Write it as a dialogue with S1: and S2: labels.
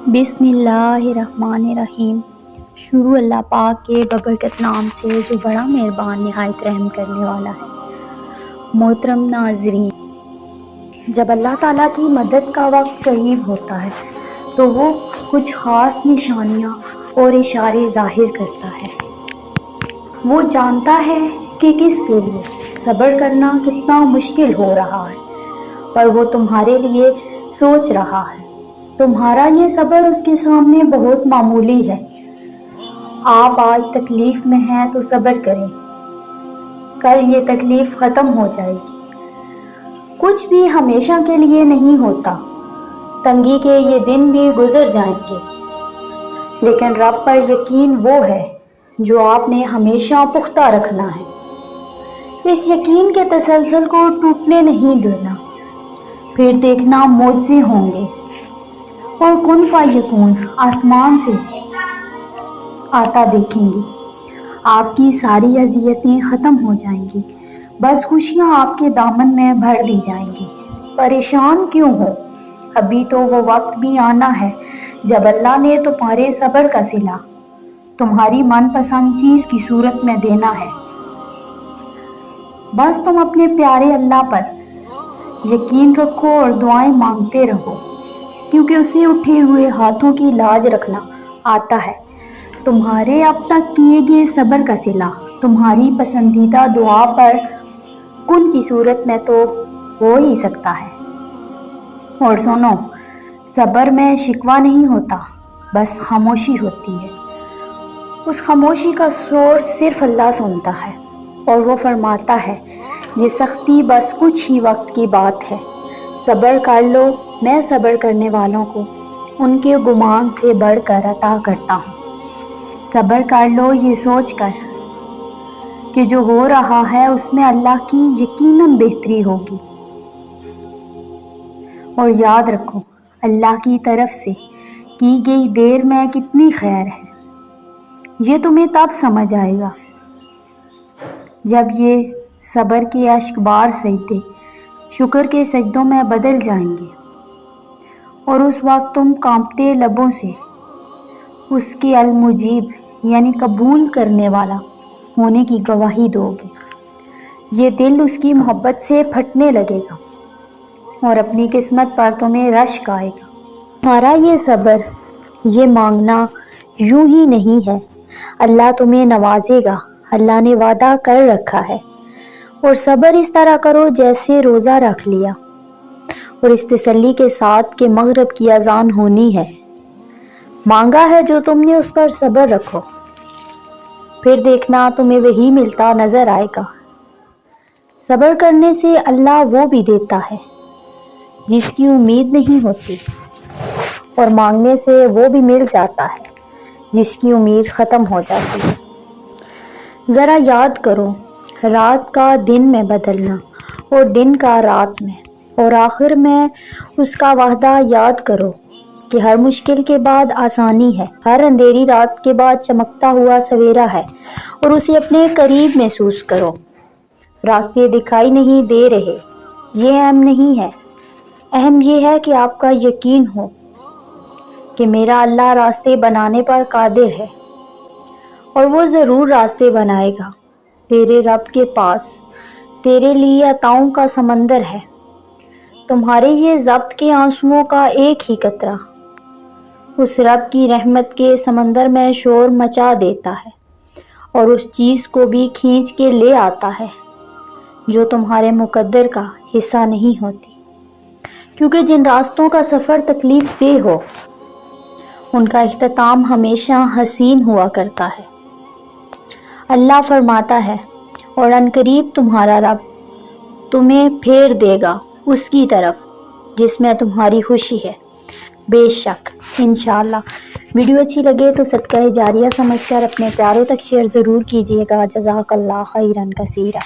S1: بسم اللہ الرحمن الرحیم۔ شروع اللہ پاک کے ببرکت نام سے جو بڑا مہربان نہایت رحم کرنے والا ہے۔ محترم ناظرین، جب اللہ تعالیٰ کی مدد کا وقت قریب ہوتا ہے تو وہ کچھ خاص نشانیاں اور اشارے ظاہر کرتا ہے۔ وہ جانتا ہے کہ کس کے لیے صبر کرنا کتنا مشکل ہو رہا ہے، پر وہ تمہارے لیے سوچ رہا ہے۔ تمہارا یہ صبر اس کے سامنے بہت معمولی ہے۔ آپ آج تکلیف میں ہیں تو صبر کریں، کل یہ تکلیف ختم ہو جائے گی۔ کچھ بھی ہمیشہ کے لیے نہیں ہوتا، تنگی کے یہ دن بھی گزر جائیں گے، لیکن رب پر یقین وہ ہے جو آپ نے ہمیشہ پختہ رکھنا ہے۔ اس یقین کے تسلسل کو ٹوٹنے نہیں دینا، پھر دیکھنا معجزے ہوں گے اور کن فیکون آسمان سے آتا دیکھیں گے۔ آپ کی ساری اذیتیں ختم ہو جائیں گی، بس خوشیاں آپ کے دامن میں بھر دی جائیں گی۔ پریشان کیوں ہو؟ ابھی تو وہ وقت بھی آنا ہے جب اللہ نے تمہارے صبر کا صلہ تمہاری من پسند چیز کی صورت میں دینا ہے۔ بس تم اپنے پیارے اللہ پر یقین رکھو اور دعائیں مانگتے رہو، کیونکہ اسے اٹھے ہوئے ہاتھوں کی لاج رکھنا آتا ہے۔ تمہارے اب تک کیے گئے صبر کا صلہ تمہاری پسندیدہ دعا پر کن کی صورت میں تو ہو ہی سکتا ہے۔ اور سنو، صبر میں شکوہ نہیں ہوتا، بس خاموشی ہوتی ہے۔ اس خاموشی کا شور صرف اللہ سنتا ہے، اور وہ فرماتا ہے یہ سختی بس کچھ ہی وقت کی بات ہے۔ صبر کر لو، میں صبر کرنے والوں کو ان کے گمان سے بڑھ کر عطا کرتا ہوں۔ صبر کر لو یہ سوچ کر کہ جو ہو رہا ہے اس میں اللہ کی یقیناً بہتری ہوگی، اور یاد رکھو اللہ کی طرف سے کی گئی دیر میں کتنی خیر ہے۔ یہ تمہیں تب سمجھ آئے گا جب یہ صبر کے اشک بار سجدے شکر کے سجدوں میں بدل جائیں گے، اور اس وقت تم کانپتے لبوں سے اس کے المجیب یعنی قبول کرنے والا ہونے کی گواہی دو گے۔ یہ دل اس کی محبت سے پھٹنے لگے گا اور اپنی قسمت پر تمہیں رشک آئے گا۔ تمہارا یہ صبر، یہ مانگنا یوں ہی نہیں ہے، اللہ تمہیں نوازے گا، اللہ نے وعدہ کر رکھا ہے۔ اور صبر اس طرح کرو جیسے روزہ رکھ لیا، اور اس تسلی کے ساتھ کہ مغرب کی اذان ہونی ہے۔ مانگا ہے جو تم نے اس پر صبر رکھو، پھر دیکھنا تمہیں وہی ملتا نظر آئے گا۔ صبر کرنے سے اللہ وہ بھی دیتا ہے جس کی امید نہیں ہوتی، اور مانگنے سے وہ بھی مل جاتا ہے جس کی امید ختم ہو جاتی ہے۔ ذرا یاد کرو رات کا دن میں بدلنا اور دن کا رات میں، اور آخر میں اس کا وعدہ یاد کرو کہ ہر مشکل کے بعد آسانی ہے، ہر اندھیری رات کے بعد چمکتا ہوا سویرا ہے، اور اسے اپنے قریب محسوس کرو۔ راستے دکھائی نہیں دے رہے، یہ اہم نہیں ہے، اہم یہ ہے کہ آپ کا یقین ہو کہ میرا اللہ راستے بنانے پر قادر ہے، اور وہ ضرور راستے بنائے گا۔ تیرے رب کے پاس تیرے لیے عطاؤں کا سمندر ہے، تمہارے یہ ضبط کے آنسوؤں کا ایک ہی قطرہ اس رب کی رحمت کے سمندر میں شور مچا دیتا ہے، اور اس چیز کو بھی کھینچ کے لے آتا ہے جو تمہارے مقدر کا حصہ نہیں ہوتی۔ کیونکہ جن راستوں کا سفر تکلیف دہ ہو ان کا اختتام ہمیشہ حسین ہوا کرتا ہے۔ اللہ فرماتا ہے، اور عنقریب تمہارا رب تمہیں پھیر دے گا اس کی طرف جس میں تمہاری خوشی ہے۔ بے شک انشاءاللہ ویڈیو اچھی لگے تو صدقہ جاریہ سمجھ کر اپنے پیاروں تک شیئر ضرور کیجیے گا۔ جزاک اللہ خیرا کثیرا۔